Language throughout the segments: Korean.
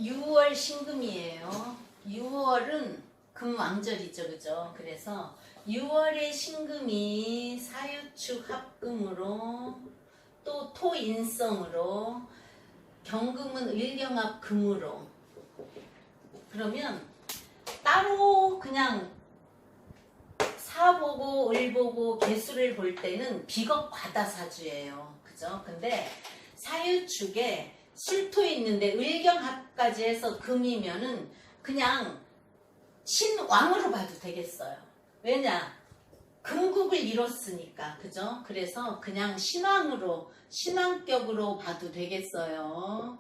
6월 신금이에요. 6월은 금왕절이죠, 그죠? 그래서 6월의 신금이 사유축 합금으로 또 토인성으로 경금은 을경합 금으로, 그러면 따로 그냥 사보고 을보고 개수를 볼 때는 비겁 과다사주예요, 그죠? 근데 사유축에 술토 있는데 을경합까지 해서 금이면은 그냥 신왕으로 봐도 되겠어요. 왜냐? 금국을 이뤘으니까, 그죠? 그래서 그냥 신왕으로, 신왕격으로 봐도 되겠어요.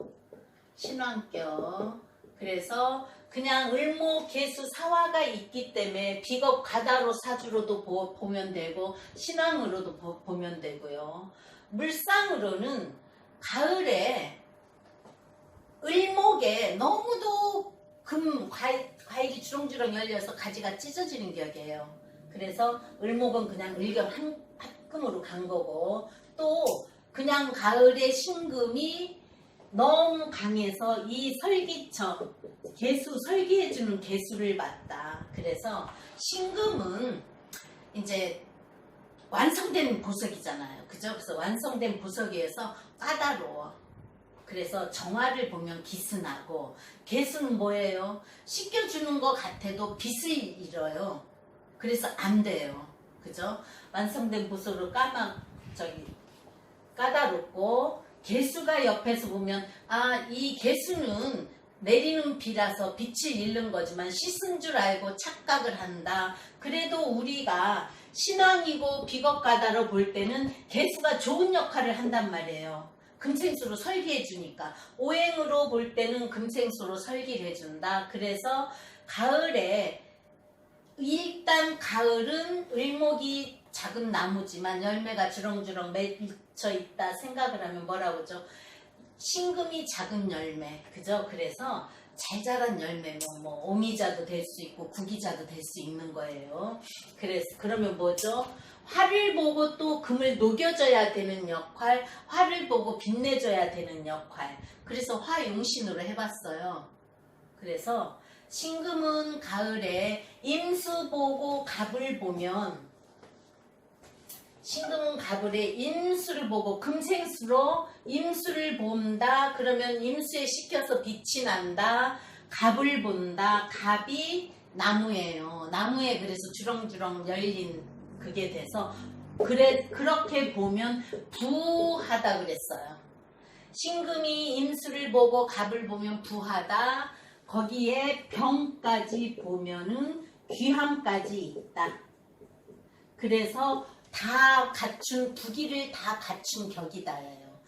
신왕격. 그래서 그냥 을목 개수 사화가 있기 때문에 비겁 가다로 사주로도 보면 되고 신왕으로도 보면 되고요. 물상으로는 가을에 을목에 너무도 과일이 주렁주렁 열려서 가지가 찢어지는 격이에요. 그래서 을목은 그냥 을경 합금으로 간 거고, 또 그냥 가을에 신금이 너무 강해서 이 설기처 개수 설기해주는 개수를 봤다. 그래서 신금은 이제 완성된 보석이잖아요, 그죠? 그래서 완성된 보석이어서 까다로워. 그래서 정화를 보면 기스나고, 개수는 뭐예요? 씻겨주는 것 같아도 빛을 잃어요. 그래서 안 돼요, 그죠? 완성된 보석으로 까다롭고, 개수가 옆에서 보면 이 개수는 내리는 비라서 빛을 잃는 거지만 씻은 줄 알고 착각을 한다. 그래도 우리가 신왕이고 비겁가다로 볼 때는 개수가 좋은 역할을 한단 말이에요. 금생수로 설기해 주니까. 오행으로 볼 때는 금생수로 설기를 해준다. 그래서 가을에, 일단 가을은 을목이 작은 나무지만 열매가 주렁주렁 맺혀 있다 생각을 하면 뭐라고 하죠? 신금이 작은 열매, 그죠? 그래서 잘 자란 열매, 뭐 오미자도 될 수 있고 구기자도 될 수 있는 거예요. 그래서 그러면 뭐죠? 화를 보고 또 금을 녹여줘야 되는 역할, 화를 보고 빛내줘야 되는 역할. 그래서 화용신으로 해봤어요. 그래서 신금은 가을에 임수 보고 갑을 보면, 신금은 가을에 임수를 보고 금생수로 임수를 본다. 그러면 임수에 식혀서 빛이 난다. 갑을 본다. 갑이 나무예요. 나무에 그래서 주렁주렁 열린 그게 돼서 그렇게 보면 부하다 그랬어요. 신금이 임수를 보고 갑을 보면 부하다. 거기에 병까지 보면은 귀함까지 있다. 그래서 다 갖춘, 부기를 다 갖춘 격이다예요.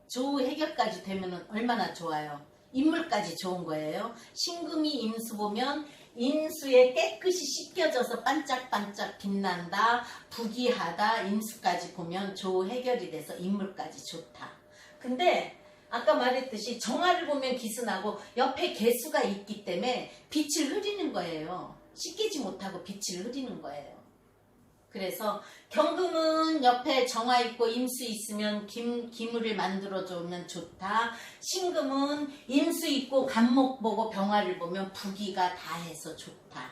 조 해결까지 되면 얼마나 좋아요. 인물까지 좋은 거예요. 신금이 임수 보면 임수에 깨끗이 씻겨져서 반짝반짝 빛난다. 부기하다. 임수까지 보면 조 해결이 돼서 인물까지 좋다. 근데 아까 말했듯이 정화를 보면 기스나고 옆에 개수가 있기 때문에 빛을 흐리는 거예요. 씻기지 못하고 빛을 흐리는 거예요. 그래서 경금은 옆에 정화 있고 임수 있으면 기물을 만들어주면 좋다. 신금은 임수 있고 간목 보고 병화를 보면 부기가 다 해서 좋다.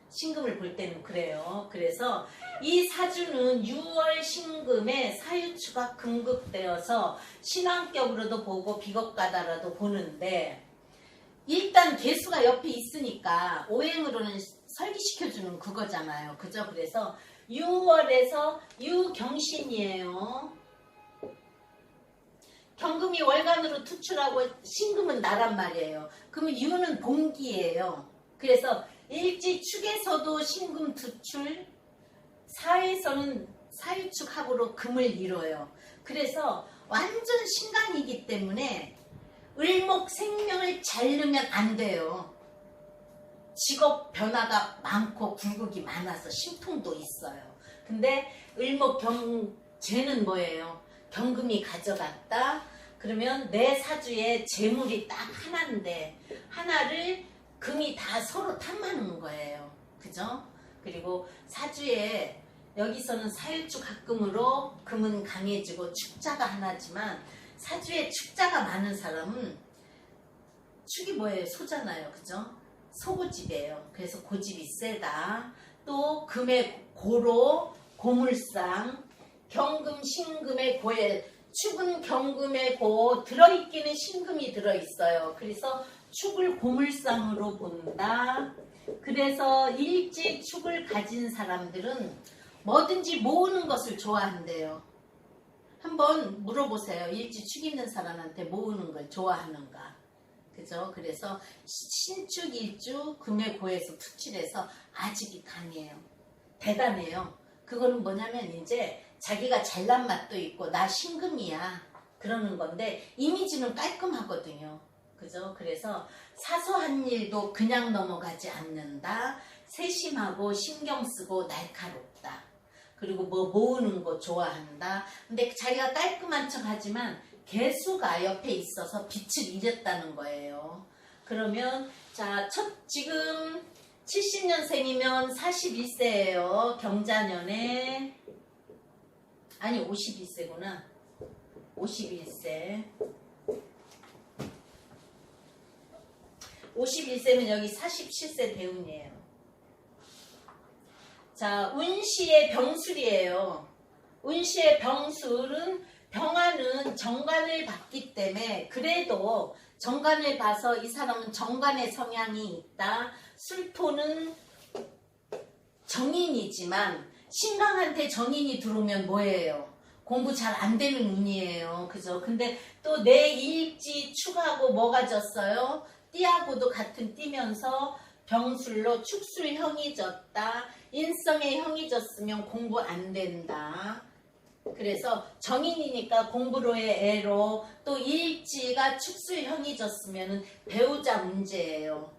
신금을 볼 때는 그래요. 그래서 이 사주는 6월 신금에 사유추가 금극되어서 신왕격으로도 보고 비겁가다라도 보는데, 일단 개수가 옆에 있으니까 오행으로는 설기시켜주는 그거잖아요, 그죠? 그래서 6월에서 유경신이에요. 경금이 월간으로 투출하고 신금은 나란 말이에요. 그러면 유는 봉기예요. 그래서 일지축에서도 신금 투출, 사에서는 사유축합으로 금을 이뤄요. 그래서 완전 신강이기 때문에 을목 생명을 잘 넣으면 안 돼요. 직업 변화가 많고 굴곡이 많아서 심통도 있어요. 근데 을목 쟤는 뭐예요? 경금이 가져갔다. 그러면 내 사주에 재물이 딱 하나인데 하나를 금이 다 서로 탐하는 거예요. 그죠? 그리고 사주에 여기서는 사유축 합금으로 금은 강해지고 축자가 하나지만, 사주에 축자가 많은 사람은 축이 뭐예요? 소잖아요. 그죠? 소고집이에요. 그래서 고집이 세다. 또 금의 고로, 고물상, 경금, 신금의 고에, 축은 경금의 고, 들어있기는 신금이 들어있어요. 그래서 축을 고물상으로 본다. 그래서 일지 축을 가진 사람들은 뭐든지 모으는 것을 좋아한대요. 한번 물어보세요. 일지 축 있는 사람한테 모으는 걸 좋아하는가. 그죠? 그래서 신축, 일주, 금의 고에서 투칠해서 아직이 강해요. 대단해요. 그거는 뭐냐면 이제 자기가 잘난 맛도 있고 나 신금이야 그러는 건데 이미지는 깔끔하거든요. 그죠? 그래서 사소한 일도 그냥 넘어가지 않는다. 세심하고 신경 쓰고 날카롭다. 그리고 뭐 모으는 거 좋아한다. 근데 자기가 깔끔한 척 하지만 개수가 옆에 있어서 빛을 잃었다는 거예요. 그러면 자, 지금 70년생이면 41세예요. 경자년에 아니 51세구나. 51세. 51세면 여기 47세 대운이에요. 자, 운시의 병술이에요. 운시의 병술은 병화는 정관을 봤기 때문에 그래도 정관을 봐서 이 사람은 정관의 성향이 있다. 술토는 정인이지만 신강한테 정인이 들어오면 뭐예요? 공부 잘 안 되는 운이에요. 그죠? 근데 또 내 일지 축하고 뭐가 졌어요? 띠하고도 같은 띠면서 병술로 축술형이 졌다. 인성의 형이 졌으면 공부 안 된다. 그래서 정인이니까 공부로의 애로 또 일지가 축술형이 졌으면 배우자 문제예요.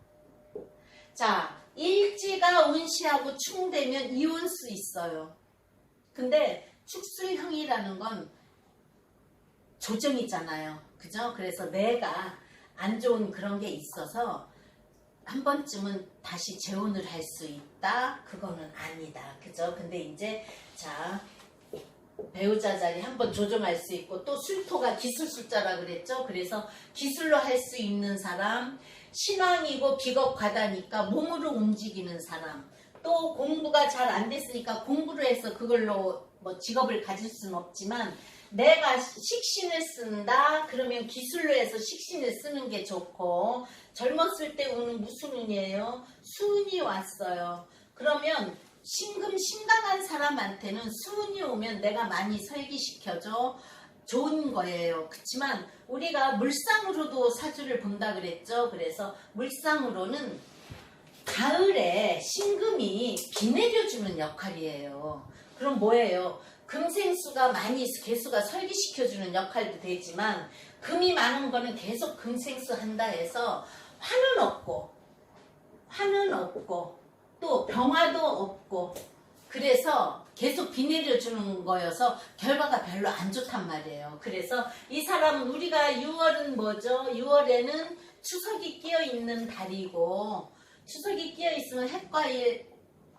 자, 일지가 운시하고 충되면 이혼 수 있어요. 근데 축술형이라는 건 조정이잖아요. 그죠? 그래서 내가 안 좋은 그런 게 있어서 한 번쯤은 다시 재혼을 할 수 있다. 그거는 아니다. 그죠? 근데 이제 자, 배우자 자리 한번 조정할 수 있고 또 술토가 기술술자라 그랬죠. 그래서 기술로 할 수 있는 사람, 신앙이고 비겁과다니까 몸으로 움직이는 사람, 또 공부가 잘 안 됐으니까 공부를 해서 그걸로 뭐 직업을 가질 수는 없지만 내가 식신을 쓴다 그러면 기술로 해서 식신을 쓰는 게 좋고, 젊었을 때 운은 무슨 운이에요? 수운이 왔어요. 그러면 신강한 사람한테는 수운이 오면 내가 많이 설기시켜줘 좋은 거예요. 그렇지만 우리가 물상으로도 사주를 본다 그랬죠. 그래서 물상으로는 가을에 신금이 비 내려주는 역할이에요. 그럼 뭐예요? 금생수가 많이 개수가 설기시켜주는 역할도 되지만 금이 많은 거는 계속 금생수 한다 해서 화는 없고 또 병화도 없고 그래서 계속 비 내려주는 거여서 결과가 별로 안 좋단 말이에요. 그래서 이 사람은 우리가 6월은 뭐죠? 6월에는 추석이 끼어 있는 달이고 추석이 끼어 있으면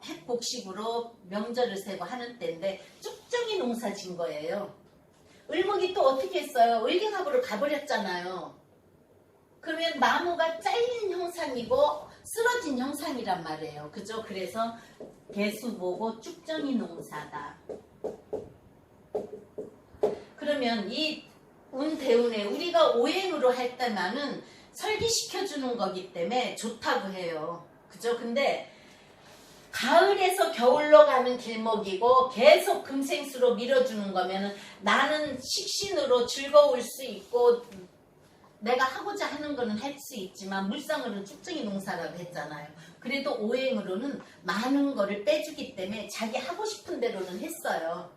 핵복식으로 명절을 세고 하는 때인데 쭉정이 농사 진 거예요. 을목이 또 어떻게 했어요? 을경합으로 가버렸잖아요. 그러면 나무가 잘린 형상이고 쓰러진 형상이란 말이에요. 그죠? 그래서 개수 보고 쭉정이 농사다. 그러면 이 운대운에 우리가 오행으로 할 때만은 설기시켜주는 거기 때문에 좋다고 해요. 그죠? 근데 가을에서 겨울로 가는 길목이고 계속 금생수로 밀어주는 거면은 나는 식신으로 즐거울 수 있고 내가 하고자 하는 거는 할 수 있지만 물상으로는 쭉정이 농사라고 했잖아요. 그래도 오행으로는 많은 거를 빼주기 때문에 자기 하고 싶은 대로는 했어요.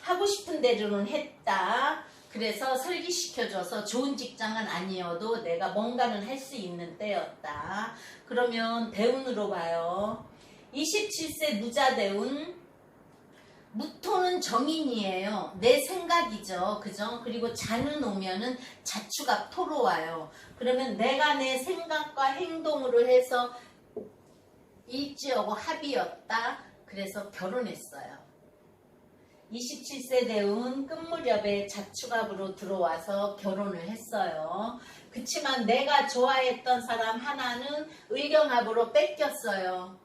하고 싶은 대로는 했다. 그래서 설기시켜줘서 좋은 직장은 아니어도 내가 뭔가는 할 수 있는 때였다. 그러면 대운으로 봐요. 27세 무자대운. 무토는 정인이에요. 내 생각이죠. 그죠? 그리고 자는 오면은 자축합 토로 와요. 그러면 내가 내 생각과 행동으로 해서 일지하고 합이었다. 그래서 결혼했어요. 27세 대운 끝무렵에 자축합으로 들어와서 결혼을 했어요. 그치만 내가 좋아했던 사람 하나는 의경합으로 뺏겼어요.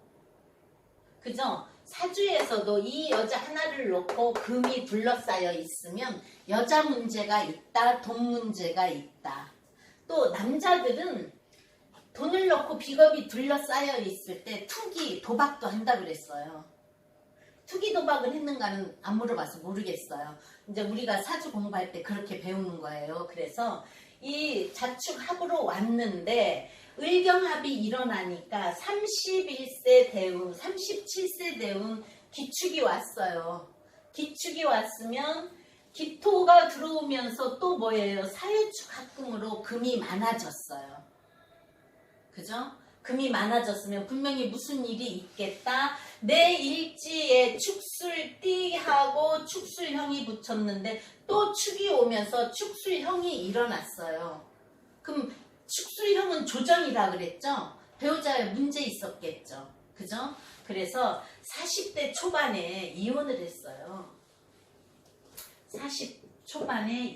그죠? 사주에서도 이 여자 하나를 놓고 금이 둘러싸여 있으면 여자 문제가 있다, 돈 문제가 있다. 또 남자들은 돈을 놓고 비겁이 둘러싸여 있을 때 투기, 도박도 한다 그랬어요. 투기 도박을 했는가는 안 물어봐서 모르겠어요. 이제 우리가 사주 공부할 때 그렇게 배우는 거예요. 그래서 이 자축합으로 왔는데 의경합이 일어나니까 31세 대운, 37세 대운 기축이 왔어요. 기축이 왔으면 기토가 들어오면서 또 뭐예요? 사유축 합금으로 금이 많아졌어요. 그죠? 금이 많아졌으면 분명히 무슨 일이 있겠다. 내 일지에 축술띠하고 축술형이 붙였는데 또 축이 오면서 축술형이 일어났어요. 그럼 축술형은 조정이라 그랬죠? 배우자에 문제 있었겠죠. 그죠? 그래서 40대 초반에 이혼을 했어요. 40 초반에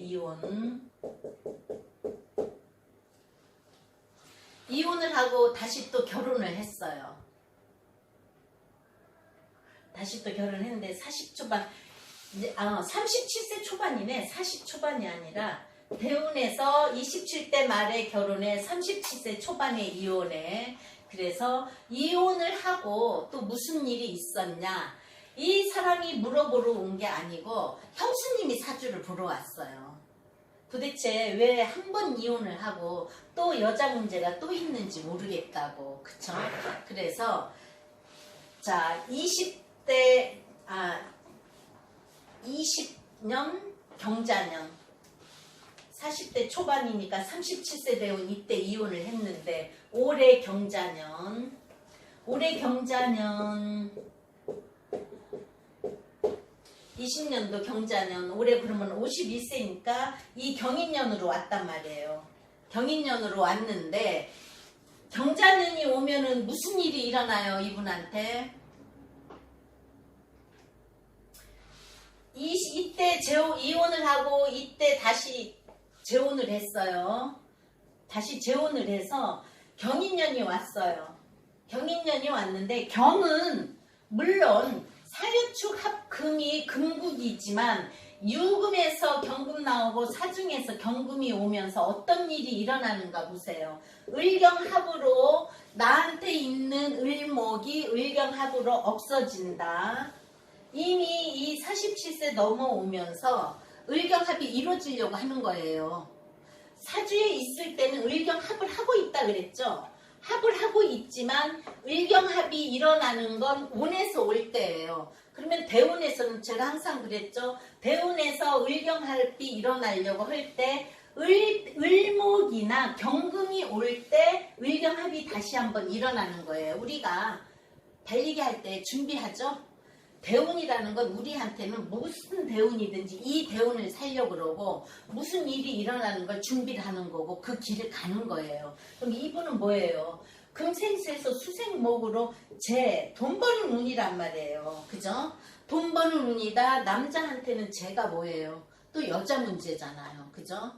이혼을 하고 다시 또 결혼을 했어요. 다시 또 결혼을 했는데 40 초반, 37세 초반이네. 40 초반이 아니라 대운에서 27대 말에 결혼해 37세 초반에 이혼해. 그래서 이혼을 하고 또 무슨 일이 있었냐. 이 사람이 물어보러 온 게 아니고 형수님이 사주를 보러 왔어요. 도대체 왜 한 번 이혼을 하고 또 여자 문제가 또 있는지 모르겠다고. 그쵸? 그래서 자 20년 경자년 40대 초반이니까 37세 대운 이때 이혼을 했는데 올해 경자년 20년도 경자년 올해 그러면 51세니까 이 경인년으로 왔단 말이에요. 경인년으로 왔는데 경자년이 오면은 무슨 일이 일어나요? 이분한테 이때 이혼을 하고 이때 다시 재혼을 했어요. 다시 재혼을 해서 경인년이 왔어요. 경인년이 왔는데 경은 물론 사유축 합금이 금국이지만 유금에서 경금 나오고 사중에서 경금이 오면서 어떤 일이 일어나는가 보세요. 을경합으로 나한테 있는 을목이 을경합으로 없어진다. 이미 이 47세 넘어오면서 을경합이 이루어지려고 하는 거예요. 사주에 있을 때는 을경합을 하고 있다 그랬죠. 합을 하고 있지만 을경합이 일어나는 건 운에서 올 때예요. 그러면 대운에서는 제가 항상 그랬죠. 대운에서 을경합이 일어나려고 할 때 을목이나 경금이 올 때 을경합이 다시 한번 일어나는 거예요. 우리가 달리기 할 때 준비하죠. 대운이라는 건 우리한테는 무슨 대운이든지 이 대운을 살려고 그러고 무슨 일이 일어나는 걸 준비를 하는 거고 그 길을 가는 거예요. 그럼 이분은 뭐예요? 금생수에서 수생목으로 돈 버는 운이란 말이에요. 그죠? 돈 버는 운이다. 남자한테는 제가 뭐예요? 또 여자 문제잖아요. 그죠?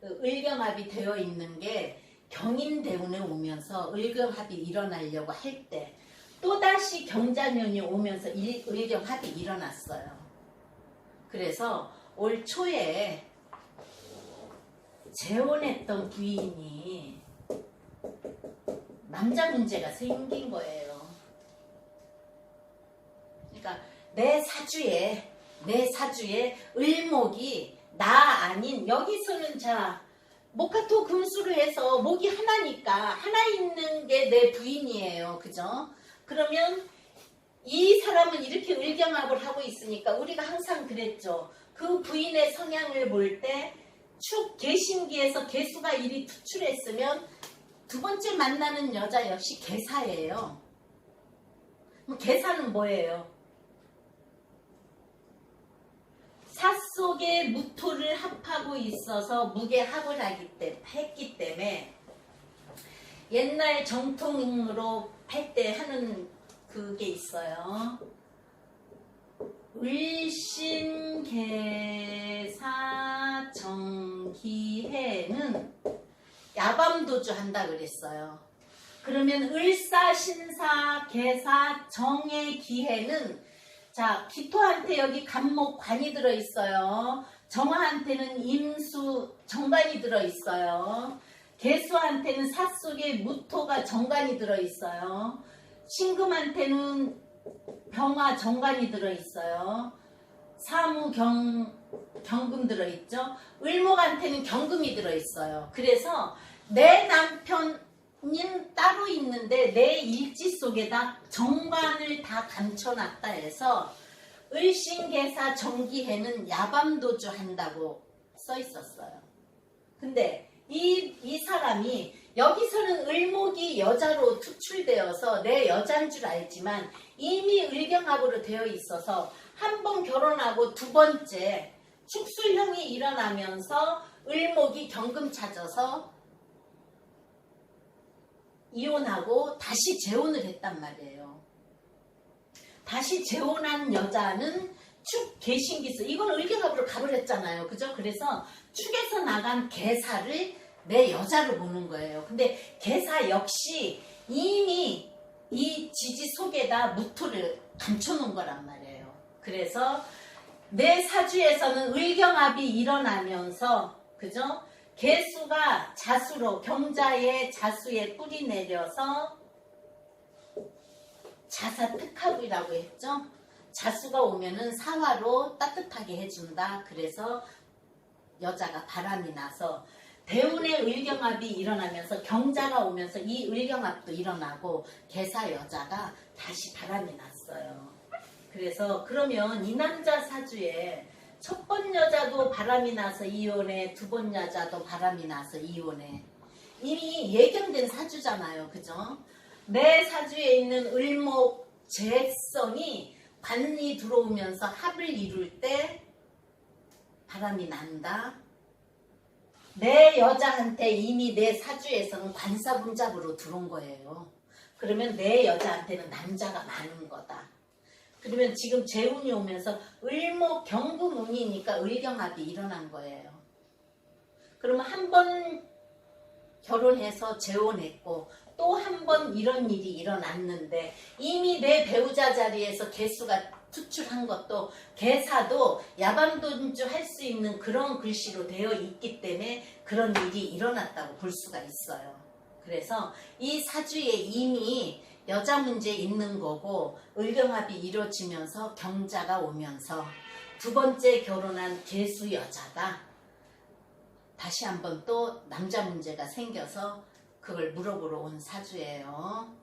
을경합이 되어 있는 게 경인대운에 오면서 을경합이 일어나려고 할 때 또다시 경자년이 오면서 을경합이 일어났어요. 그래서 올 초에 재혼했던 부인이 남자 문제가 생긴 거예요. 그러니까 내 사주에 을목이 나 아닌 여기서는 자 목화토 금수로 해서 목이 하나니까 하나 있는 게 내 부인이에요. 그죠? 그러면 이 사람은 이렇게 을경합을 하고 있으니까 우리가 항상 그랬죠. 그 부인의 성향을 볼 때 축 계신기에서 계수가 일이 투출했으면 두 번째 만나는 여자 역시 계사예요. 그럼 계사는 뭐예요? 사 속에 무토를 합하고 있어서 무게합을 했기 때문에 옛날 정통으로 할 때 하는 그게 있어요. 을신 을신계사정기해는 야밤도주 한다 그랬어요. 그러면 을사신사계사정의 기해는 자, 기토한테 여기 간목 관이 들어있어요. 정화한테는 임수 정관이 들어있어요. 개수한테는 사 속에 무토가 정관이 들어있어요. 신금한테는 병화 정관이 들어있어요. 사무 경금 들어있죠. 을목한테는 경금이 들어있어요. 그래서 내 남편은 따로 있는데 내 일지 속에다 정관을 다 감춰놨다 해서 을신계사 정기해는 야밤도주 한다고 써 있었어요. 근데 이 사람이 여기서는 을목이 여자로 투출되어서 내 여자인 줄 알지만 이미 을경합으로 되어 있어서 한 번 결혼하고 두 번째 축술형이 일어나면서 을목이 경금 찾아서 이혼하고 다시 재혼을 했단 말이에요. 다시 재혼한 여자는 축 계신기수, 이건 을경합으로 갑을 했잖아요. 그죠? 그래서 축에서 나간 계사를 내 여자로 보는 거예요. 근데 계사 역시 이미 이 지지 속에다 무토를 감춰놓은 거란 말이에요. 그래서 내 사주에서는 을경합이 일어나면서 그죠? 개수가 자수로 경자의 자수에 뿌리 내려서 자사특합이라고 했죠. 자수가 오면은 사화로 따뜻하게 해준다. 그래서 여자가 바람이 나서 대운의 을경합이 일어나면서 경자가 오면서 이 을경합도 일어나고 개사 여자가 다시 바람이 났어요. 그래서 그러면 이 남자 사주에 첫 번 여자도 바람이 나서 이혼해, 두 번 여자도 바람이 나서 이혼해. 이미 예견된 사주잖아요. 그죠? 내 사주에 있는 을목 재성이 관이 들어오면서 합을 이룰 때 바람이 난다. 내 여자한테 이미 내 사주에서는 관사분잡으로 들어온 거예요. 그러면 내 여자한테는 남자가 많은 거다. 그러면 지금 재운이 오면서 을목 경금운이니까 을경합이 일어난 거예요. 그러면 한 번 결혼해서 재혼했고 또 한 번 이런 일이 일어났는데 이미 내 배우자 자리에서 개수가 투출한 것도 개사도 야밤도주 할 수 있는 그런 글씨로 되어 있기 때문에 그런 일이 일어났다고 볼 수가 있어요. 그래서 이 사주에 이미 여자 문제 있는 거고 을경합이 이루어지면서 경자가 오면서 두 번째 결혼한 개수 여자가 다시 한번 또 남자 문제가 생겨서 그걸 물어보러 온 사주예요.